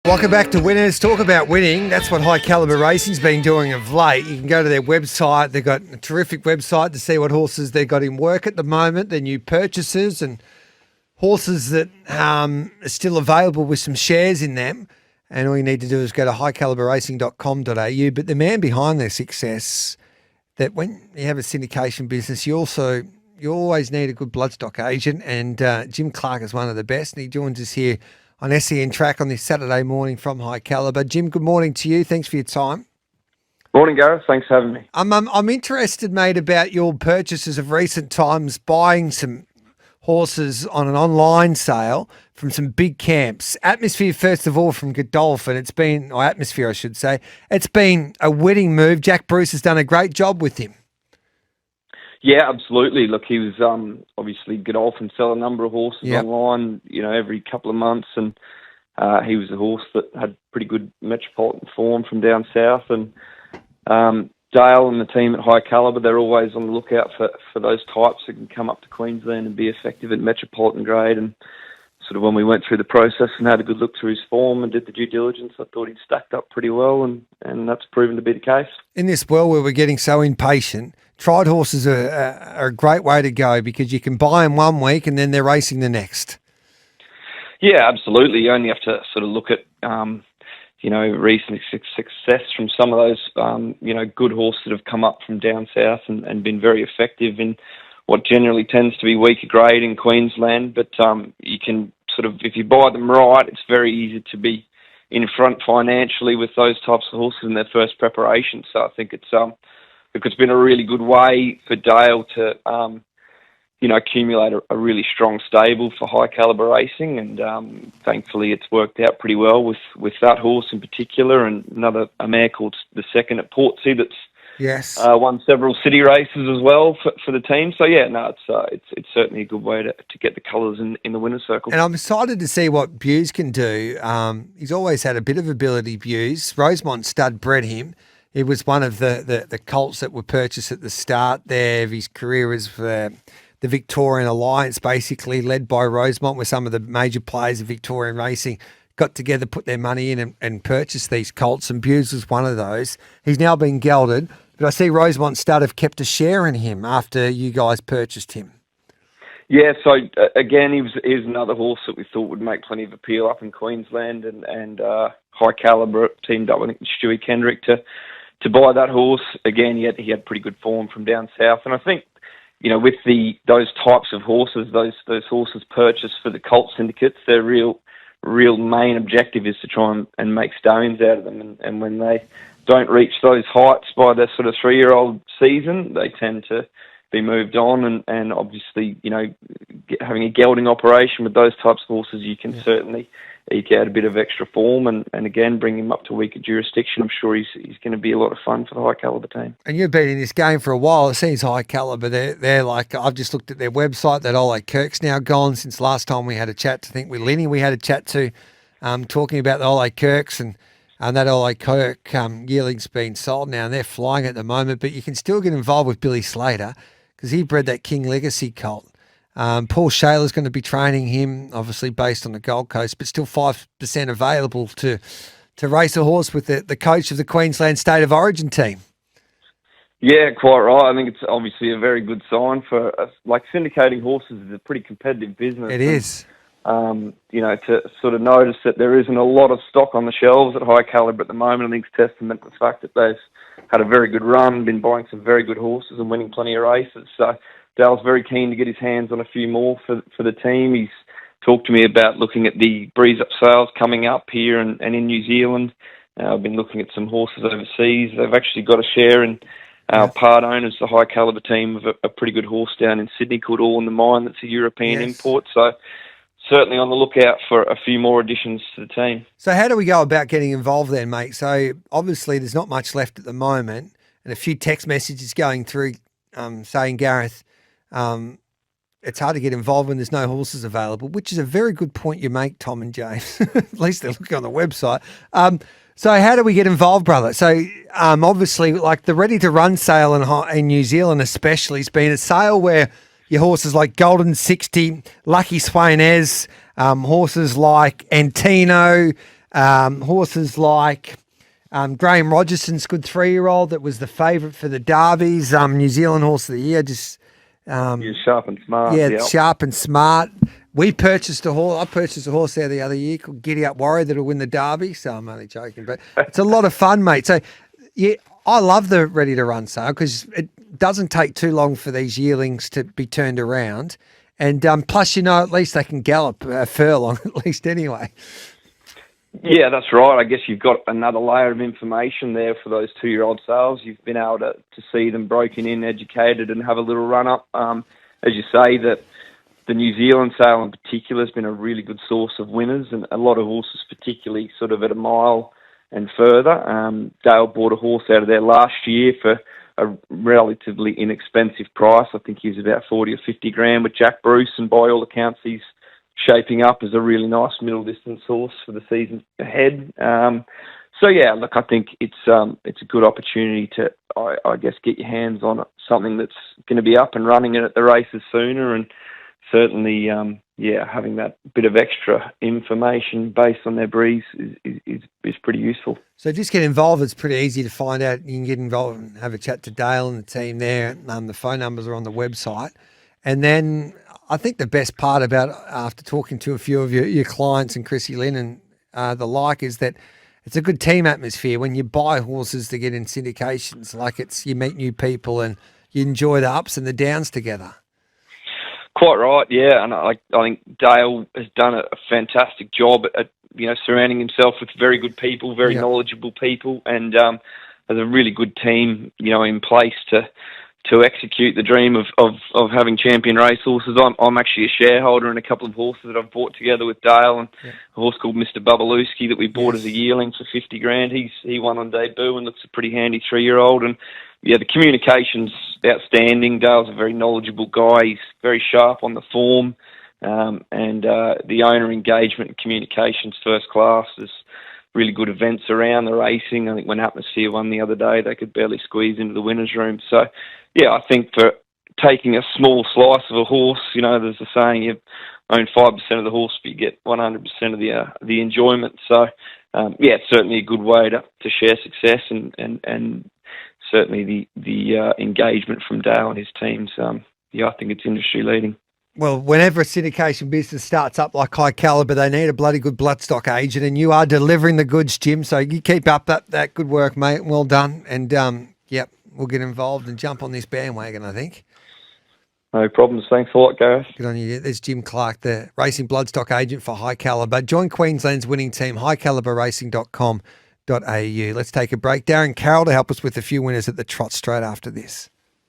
Welcome back to Winners. Talk about winning. That's what High Caliber Racing's been doing of late. You can go to their website. They've got a terrific website to see what horses they've got in work at the moment, their new purchases and horses that are still available with some shares in them. And all you need to do is go to highcaliberracing.com.au. But the man behind their success, that when you have a syndication business, you always need a good bloodstock agent. And Jim Clarke is one of the best. And he joins us here on SEN Track on this Saturday morning from High Caliber. Jim, good morning to you. Thanks for your time. Morning, Gareth. Thanks for having me. I'm interested, mate, about your purchases of recent times, buying some horses on an online sale from some big camps. Atmosphere, first of all, from Godolphin. It's been a winning move. Jack Bruce has done a great job with him. Yeah, absolutely. Look, he was obviously Godolphin sell a number of horses online, every couple of months, and he was a horse that had pretty good metropolitan form from down south. And Dale and the team at High Caliber, they're always on the lookout for those types that can come up to Queensland and be effective at metropolitan grade. And sort of when we went through the process and had a good look through his form and did the due diligence, I thought he'd stacked up pretty well, and that's proven to be the case. In this world where we're getting so impatient, tried horses are a great way to go because you can buy them one week and then they're racing the next. Yeah, absolutely. You only have to sort of look at, recent success from some of those, good horses that have come up from down south and been very effective in what generally tends to be weaker grade in Queensland. But you can sort of, if you buy them right, it's very easy to be in front financially with those types of horses in their first preparation. So I think it's been a really good way for Dale to, accumulate a really strong stable for High Caliber Racing, and thankfully it's worked out pretty well with that horse in particular, and a mare called the Second at Portsea that's won several city races as well for the team. So yeah, no, it's certainly a good way to get the colours in the winner's circle. And I'm excited to see what Buse can do. He's always had a bit of ability, Buse. Rosemont stud bred him. It was one of the colts that were purchased at the start there of his career as the Victorian Alliance, basically led by Rosemont, where some of the major players of Victorian racing got together, put their money in and purchased these colts, and Buse was one of those. He's now been gelded, but I see Rosemont Stud have kept a share in him after you guys purchased him. Yeah, so again, he's another horse that we thought would make plenty of appeal up in Queensland, and High Caliber teamed up, I think, with Stewie Kendrick to buy that horse. Again, he had pretty good form from down south, and I think, with those types of horses, those horses purchased for the colt syndicates, their real main objective is to try and make stallions out of them, and when they don't reach those heights by their sort of 3-year-old season, they tend to be moved on, and obviously, having a gelding operation with those types of horses, you can certainly eke out a bit of extra form and again bring him up to weaker jurisdiction. I'm sure he's going to be a lot of fun for the High Caliber team. And you've been in this game for a while. It seems High Caliber, they're like, I've just looked at their website, that Ole Kirk's now gone since last time we had a chat. I think with Lenny we had a chat to talking about the Ole Kirks, and that Ole Kirk yearling's been sold now and they're flying at the moment, but you can still get involved with Billy Slater because he bred that King Legacy colt. Paul Shayler's going to be training him, obviously based on the Gold Coast, but still 5% available to race a horse with the coach of the Queensland State of Origin team. Yeah, quite right. I think it's obviously a very good sign for us. Like, syndicating horses is a pretty competitive business. It is. To sort of notice that there isn't a lot of stock on the shelves at High Caliber at the moment, I think it's testament to the fact that they've had a very good run, been buying some very good horses and winning plenty of races. So Dale's very keen to get his hands on a few more for the team. He's talked to me about looking at the Breeze Up sales coming up here and in New Zealand. I've been looking at some horses overseas. They've actually got a share in our part owners, the High Caliber team, of a pretty good horse down in Sydney called All in the Mind. That's a European import. So certainly on the lookout for a few more additions to the team. So how do we go about getting involved then, mate? So obviously there's not much left at the moment, and a few text messages going through saying, Gareth, it's hard to get involved when there's no horses available, which is a very good point you make, Tom and James. At least they're looking on the website. So how do we get involved, brother? So obviously, like the Ready to Run sale in New Zealand especially has been a sale where your horses like Golden 60, Lucky Swainez, horses like Antino, Horses like Graham Rogerson's good 3-year-old that was the favourite for the Derbies. New Zealand Horse of the Year. You're sharp and smart. Yeah, Yep. sharp and smart. I purchased a horse there the other year called Giddy Up Warrior that'll win the Derby. So I'm only joking, but it's a lot of fun, mate. So yeah, I love the ready to run sale because it doesn't take too long for these yearlings to be turned around. And plus, at least they can gallop a furlong at least anyway. Yeah, that's right. I guess you've got another layer of information there for those 2-year-old sales. You've been able to see them broken in, educated, and have a little run up. As you say, that the New Zealand sale in particular has been a really good source of winners, and a lot of horses, particularly sort of at a mile and further. Dale bought a horse out of there last year for a relatively inexpensive price. I think he was about 40 or 50 grand with Jack Bruce, and by all accounts, he's shaping up as a really nice middle distance horse for the season ahead. So yeah, look, I think it's a good opportunity to, I guess, get your hands on something that's going to be up and running and at the races sooner, and certainly, having that bit of extra information based on their breeds is pretty useful. So just get involved. It's pretty easy to find out. You can get involved and have a chat to Dale and the team there. The phone numbers are on the website. And then I think the best part about, after talking to a few of your clients and Chrissy Lynn and the like, is that it's a good team atmosphere when you buy horses to get in syndications. Like, you meet new people and you enjoy the ups and the downs together. Quite right, yeah, and I think Dale has done a fantastic job at surrounding himself with very good people, very knowledgeable people, and has a really good team in place to execute the dream of having champion racehorses. I'm actually a shareholder in a couple of horses that I've bought together with Dale, and a horse called Mr. Bubalooski that we bought as a yearling for 50 grand. He won on debut and looks a pretty handy 3-year-old, and yeah, the communication's outstanding. Dale's a very knowledgeable guy. He's very sharp on the form, and the owner engagement and communication's first class. There's really good events around the racing. I think when Atmosphere won the other day, they could barely squeeze into the winner's room. So, yeah, I think for taking a small slice of a horse, there's a saying, you own 5% of the horse, but you get 100% of the enjoyment. So, it's certainly a good way to share success, and certainly the engagement from Dale and his teams, I think it's industry leading. Well, whenever a syndication business starts up like High Caliber, they need a bloody good bloodstock agent, and you are delivering the goods, Jim. So you keep up that good work, mate. Well done. And, we'll get involved and jump on this bandwagon, I think. No problems. Thanks a lot, Gareth. Good on you. There's Jim Clarke, the racing bloodstock agent for High Caliber. Join Queensland's winning team, highcaliberracing.com.au. Let's take a break. Darren Carroll to help us with a few winners at the trot straight after this.